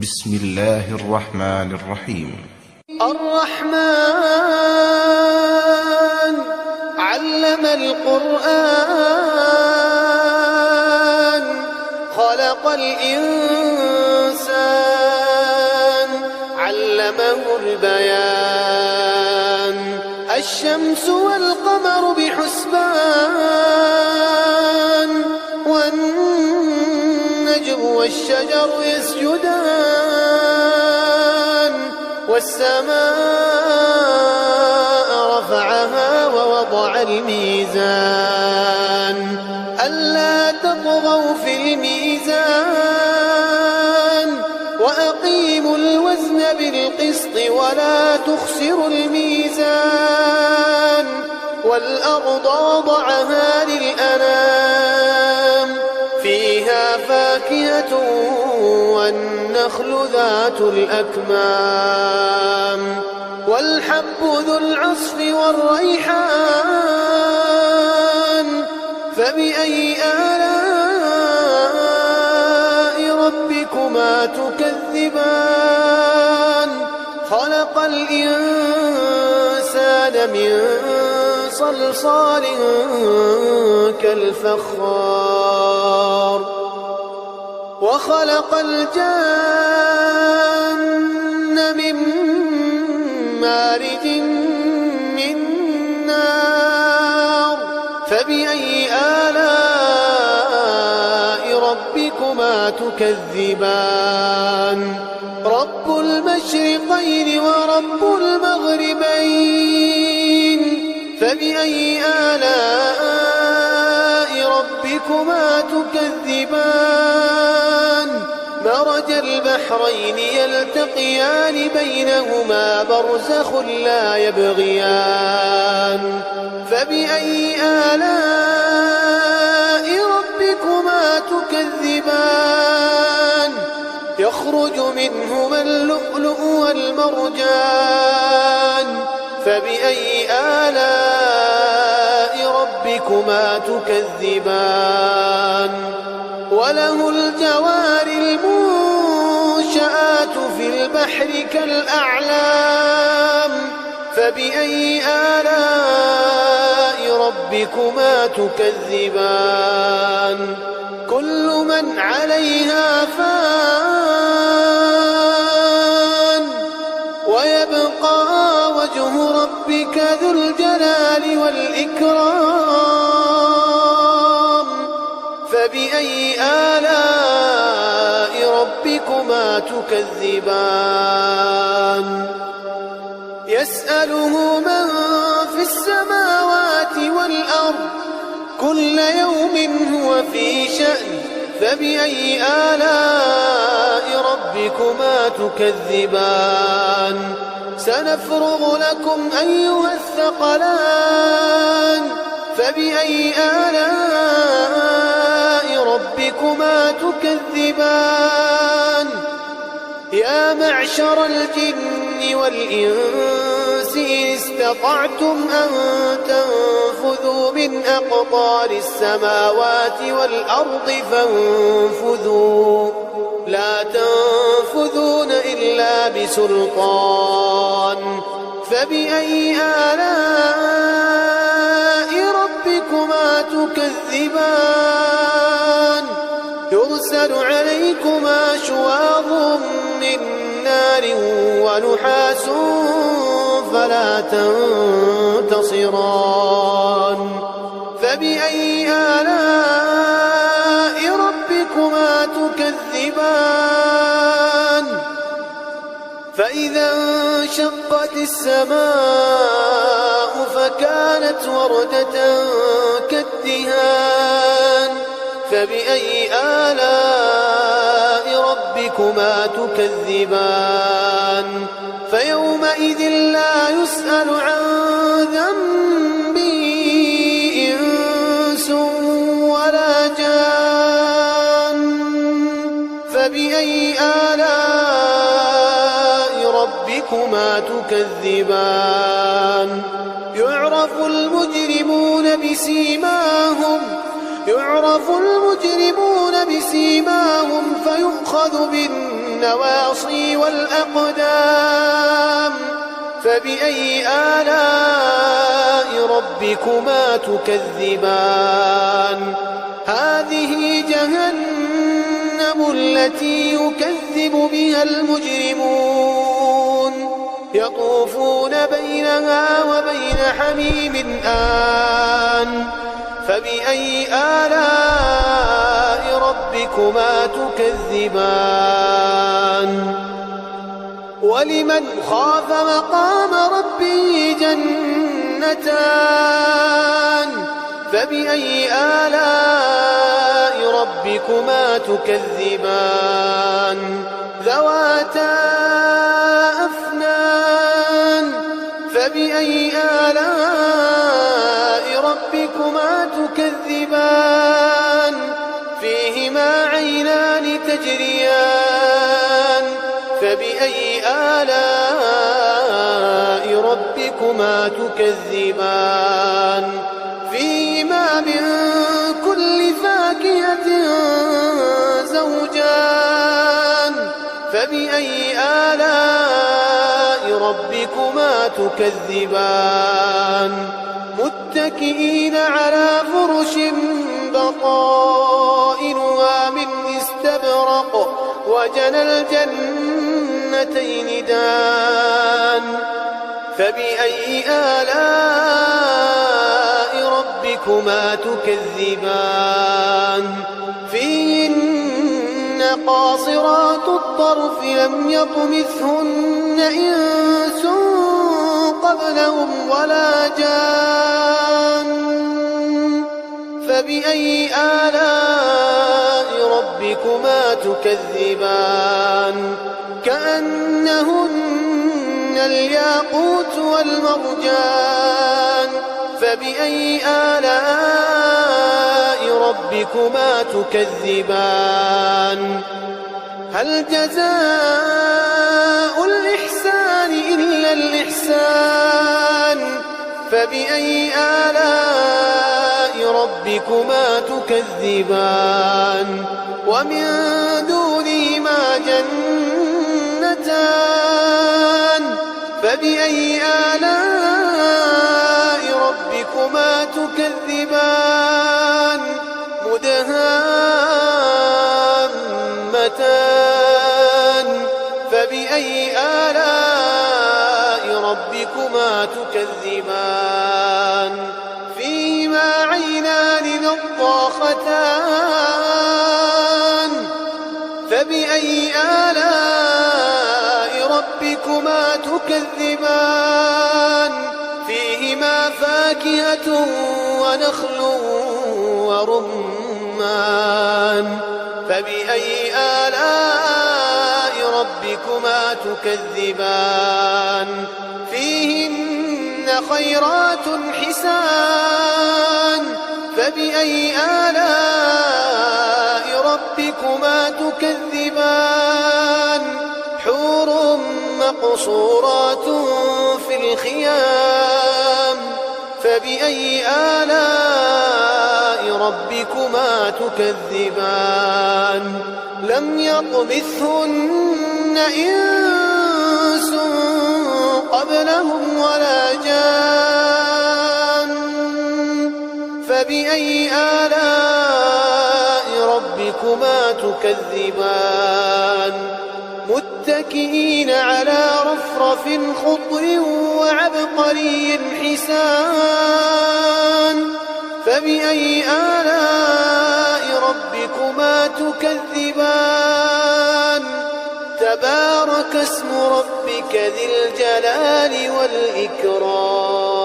بسم الله الرحمن الرحيم. الرحمن علم القرآن خلق الإنسان علمه البيان الشمس والقمر بحسبان والنجم والشجر يسجدان والسماء رفعها ووضع الميزان ألا تطغوا في الميزان وأقيموا الوزن بالقسط ولا تخسروا الميزان والأرض وضعها للأنام فيها فاكهة والنخل ذات الأكمام والحب ذو العصف والريحان فبأي آلاء ربكما تكذبان خلق الإنسان من صلصال كالفخار وخلق الجن من مارج من نار فبأي آلاء ربكما تكذبان رب المشرقين ورب المغربين فبأي آلاء ربكما تكذبان مرج البحرين يلتقيان بينهما برزخ لا يبغيان فبأي آلاء ربكما تكذبان يخرج منهما اللؤلؤ والمرجان فبأي آلاء ربكما تكذبان وله الجوار المنشآت في البحر كالأعلام فبأي آلاء ربكما تكذبان كل من عليها فان ويبقى وجه ربك ذو الجلال والإكرام فبأي آلاء ربكما تكذبان يسأله من في السماوات والأرض كل يوم هو في شأن فبأي آلاء ربكما تكذبان سنفرغ لكم أيها الثقلان فبأي آلاء ربكما تكذبان يا معشر الجن والإنس إن استطعتم أن تنفذوا من أقطار السماوات والأرض فانفذوا لا تنفذون إلا بسلطان فبأي آلاء ربكما تكذبان يرسل عليكما شواظ من نار ونحاس فلا تنتصران فبأي آلاء ربكما تكذبان فإذا انشقت السماء فكانت وردة كالدهان فبأي آلاء ربكما تكذبان فيومئذ لا يسأل عن ذنبه إنس ولا جان فبأي آلاء ربكما تكذبان يعرف المجرمون بسيماهم يعرف المجرمون بسيماهم فيؤخذ بالنواصي والأقدام فبأي آلاء ربكما تكذبان هذه جهنم التي يكذب بها المجرمون يطوفون بينها وبين حميم آن فبأي آلاء ربكما تكذبان ولمن خاف مقام ربه جنتان فبأي آلاء ربكما تكذبان ذواتا أفنان فبأي آلاء ربكما تكذبان فيهما عينان تجريان فبأي آلاء ربكما تكذبان فيهما من كل فاكهة زوجان فبأي آلاء ربكما تكذبان متكئين على فرش بطائنها من استبرق وجنى الجنتين دان فبأي آلاء ربكما تكذبان فيهن قاصرات الطرف لم يطمثهن إنس قبلهم ولا جان فبأي آلاء ربكما تكذبان كأنهن الياقوت والمرجان فبأي آلاء ربكما تكذبان هل جزاء الإحسان إلا الإحسان فبأي آلاء ربكما تكذبان ومن دونهما جنتان فبأي آلاء ربكما تكذبان مدهامتان فبأي آلاء ربكما تكذبان فيهما عينان نضاختان فبأي آلاء ربكما تكذبان فيهما فاكهة ونخل ورمان فبأي آلاء ربكما تكذبان فيهن خيرات حسان فبأي آلاء ربكما تكذبان حور مقصورات في الخيام فبأي آلاء ربكما تكذبان لم يطمثهن إنس قبلهم ولا جان فبأي آلاء ربكما تكذبان متكئين على رفرف خضر وعبقري حسان فبأي آلاء ربكما تكذبان تبارك اسم ربك ذي الجلال والإكرام